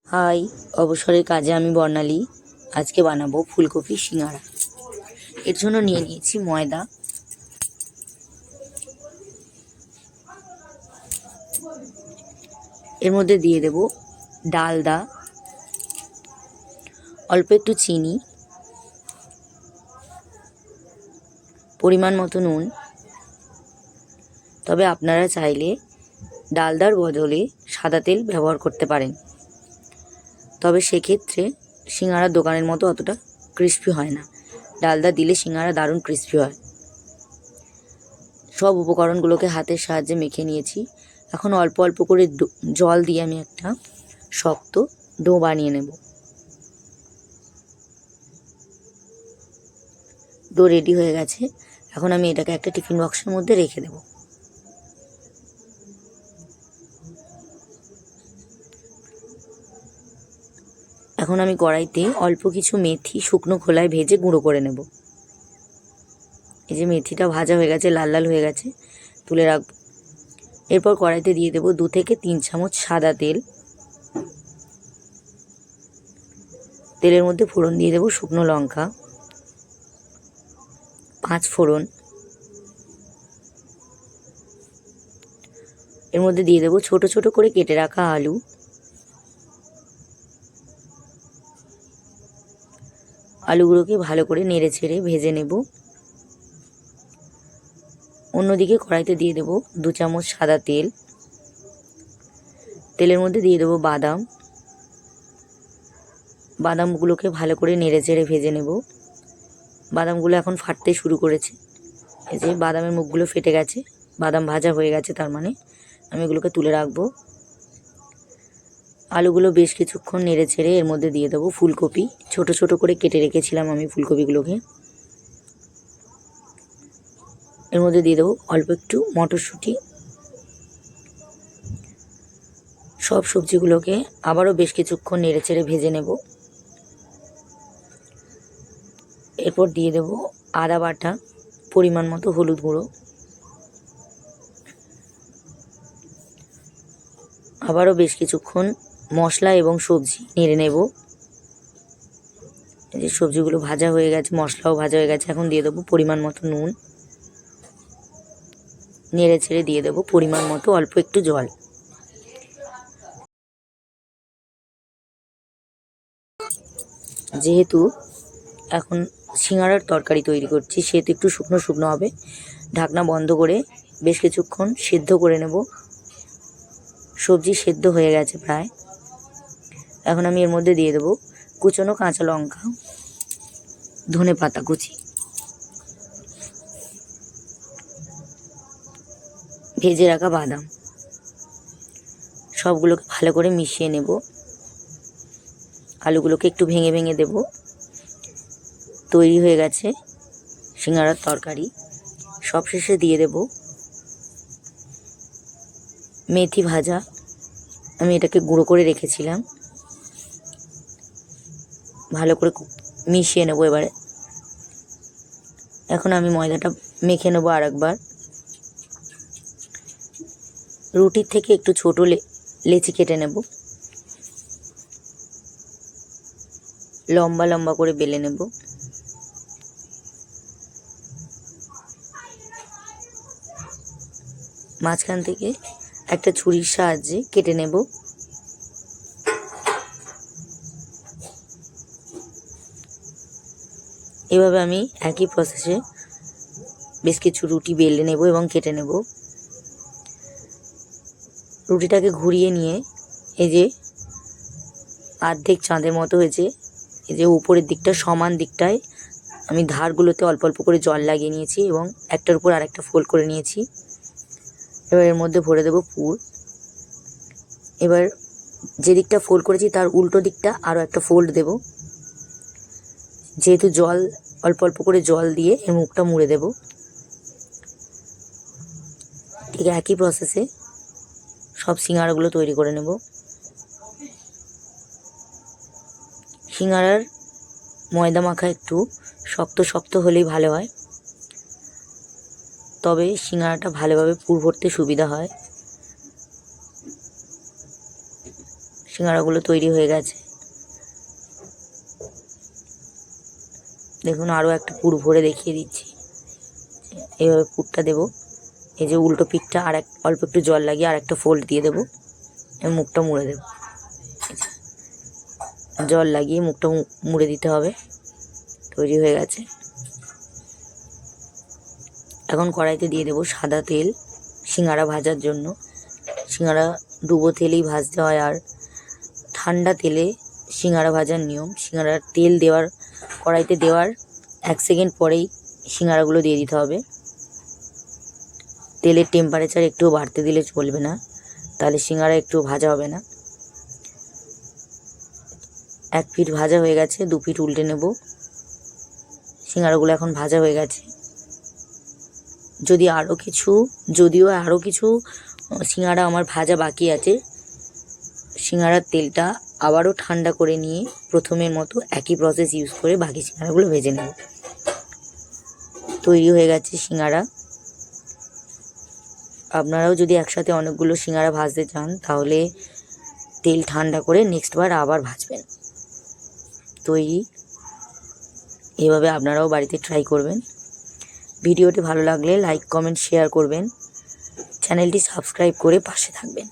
High, অবসরের কাজে আমি বর্ণালী। আজকে বানাবো ফুলকপি সিঙ্গারা। এর জন্য নিয়ে নিয়েছি ময়দা, এর মধ্যে দিয়ে দেব ডালদা, অল্প একটু চিনি, পরিমাণ মতো নুন। তবে আপনারা চাইলে ডালদার বদলে সাদা তেল ব্যবহার করতে পারেন, তবে সেক্ষেত্রে সিঙ্গারার দোকানের মতো অতটা ক্রিস্পি হয় না। ডালদা দিলে সিঙ্গারা দারুণ ক্রিস্পি হয়। সব উপকরণগুলোকে হাতের সাহায্যে মেখে নিয়েছি। এখন অল্প অল্প করে জল দিয়ে আমি একটা শক্ত ডো বানিয়ে নেব। ডো রেডি হয়ে গেছে। এখন আমি এটাকে একটা টিফিন বক্সের মধ্যে রেখে দেব। এখন আমি কড়াইতে অল্প কিছু মেথি শুকনো খোলায় ভেজে গুঁড়ো করে নেব। এই যে মেথিটা ভাজা হয়ে গেছে, লাল লাল হয়ে গেছে, তুলে রাখবো। এরপর কড়াইতে দিয়ে দেব 2 থেকে 3 চামচ সাদা তেল। তেলের মধ্যে ফোড়ন দিয়ে দেব শুকনো লঙ্কা, 5 ফোড়ন। এর মধ্যে দিয়ে দেব ছোট ছোট করে কেটে রাখা আলু। আলুগুলোকে ভালো করে নেড়ে ছেড়ে ভেজে নেব। অন্যদিকে কড়াইতে দিয়ে দেব 2 চামচ সাদা তেল। তেলের মধ্যে দিয়ে দেব বাদাম। বাদামগুলোকে ভালো করে নেড়ে চেড়ে ভেজে নেব। বাদামগুলো এখন ফাটতে শুরু করেছে। এই যে বাদামের মুখগুলো ফেটে গেছে, বাদাম ভাজা হয়ে গেছে, তার মানে আমি এগুলোকে তুলে রাখবো। আলুগুলো বেশ কিছুক্ষণ নেড়ে ছেড়ে এর মধ্যে দিয়ে দেবো ফুলকপি। ছোট ছোট করে কেটে রেখেছিলাম আমি ফুলকপিগুলোকে। এর মধ্যে দিয়ে দেবো অল্প একটু মটরশুঁটি। সব সবজিগুলোকে আবারও বেশ কিছুক্ষণ নেড়ে চেড়ে ভেজে নেব। এরপর দিয়ে দেব আদা বাটা, পরিমাণ মতো হলুদ গুঁড়ো। আবারও বেশ কিছুক্ষণ মশলা এবং সবজি নেড়ে নেব। এই যে সবজিগুলো ভাজা হয়ে গেছে, মশলাও ভাজা হয়ে গেছে। এখন দিয়ে দেবো পরিমাণ মতো নুন। নেড়ে ছেড়ে দিয়ে দেবো পরিমাণ মতো অল্প একটু জল। যেহেতু এখন সিঙ্গারার তরকারি তৈরি করছি, সেহেতু একটু শুকনো শুকনো হবে। ঢাকনা বন্ধ করে বেশ কিছুক্ষণ সেদ্ধ করে নেব। সবজি সেদ্ধ হয়ে গেছে প্রায়। এখন আমি এর মধ্যে দিয়ে দেবো কুচনো কাঁচা লঙ্কা, ধনে পাতা কুচি, ভেজে রাখা বাদাম। সবগুলোকে ভালো করে মিশিয়ে নেব। আলুগুলোকে একটু ভেঙে ভেঙে দেব। তৈরি হয়ে গেছে সিঙ্গারার তরকারি। সবশেষে দিয়ে দেব মেথি ভাজা। আমি এটাকে গুঁড়ো করে রেখেছিলাম। ভালো করে মিশিয়ে নেব এবারে। এখন আমি ময়দাটা মেখে নেব আরেকবার। রুটির থেকে একটু ছোট লেচি কেটে নেব, লম্বা লম্বা করে বেলে নেব। মাঝখান থেকে একটা ছুরির সাহায্যে কেটে নেব। এভাবে আমি একই প্রসেসে বেশ কিছু রুটি বেলে নেব এবং কেটে নেব। রুটিটাকে ঘুরিয়ে নিয়ে এই যে অর্ধেক চাঁদের মতো হয়েছে। এই যে উপরের দিকটা সমান দিকটায় আমি ধারগুলোতে অল্প অল্প করে জল লাগিয়ে নিয়েছি এবং একটার উপর আরেকটা ফোল্ড করে নিয়েছি। এবার এর মধ্যে ভরে দেব পুর। এবার যে দিকটা ফোল্ড করেছি তার উল্টো দিকটা আরও একটা ফোল্ড দেব। যেহেতু জল অল্প অল্প করে জল দিয়ে এর মুখটা মুড়ে দেব। ঠিক একই প্রসেসে সব সিঙ্গারাগুলো তৈরি করে নেব। সিঙ্গারার ময়দা মাখা একটু শক্ত শক্ত হলেই ভালো হয়, তবে সিঙ্গারাটা ভালোভাবে পুর ভরতে সুবিধা হয়। সিঙ্গাড়াগুলো তৈরি হয়ে গেছে। দেখুন আরও একটা পুর ভরে দেখিয়ে দিচ্ছি। এইভাবে পুরটা দেবো। এই যে উল্টো পিঠটা আর অল্প একটু জল লাগিয়ে আর একটা ফোল্ড দিয়ে দেবো, মুখটা মুড়ে দেবো। জল লাগিয়ে মুখটা মুড়ে দিতে হবে। তৈরি হয়ে গেছে। এখন কড়াইতে দিয়ে দেবো সাদা তেল সিঙ্গাড়া ভাজার জন্য। সিঙ্গাড়া ডুবো তেলেই ভাজতে হয়, আর ঠান্ডা তেলে সিঙ্গাড়া ভাজার নিয়ম। সিঙ্গাড়ার তেল দেওয়ার কড়াইতে দেওয়ার 1 সেকেন্ড পরেই সিঙ্গাড়াগুলো দিয়ে দিতে হবে। তেলের টেম্পারেচার একটু বাড়তে দিলে চলবে না, তাহলে সিঙ্গাড়া একটু ভাজা হবে না। 1 পিঠ ভাজা হয়ে গেছে, 2 পিঠ উল্টে নেব। সিঙ্গাড়াগুলো এখন ভাজা হয়ে গেছে। যদিও আরও কিছু সিঙ্গাড়া আমার ভাজা বাকি আছে, সিঙ্গাড়ার তেলটা আবারও ঠান্ডা করে নিয়ে প্রথমের মতো একই প্রসেস ইউজ করে বাকি সিঙ্গাড়াগুলো ভেজে নেব। তৈরি হয়ে গেছে সিঙ্গাড়া। আপনারাও যদি একসাথে অনেকগুলো সিঙ্গাড়া ভাজতে চান তাহলে তেল ঠান্ডা করে নেক্সট বার আবার ভাজবেন। তৈরি। এভাবে আপনারাও বাড়িতে ট্রাই করবেন। ভিডিওটি ভালো লাগলে লাইক, কমেন্ট, শেয়ার করবেন। চ্যানেলটি সাবস্ক্রাইব করে পাশে থাকবেন।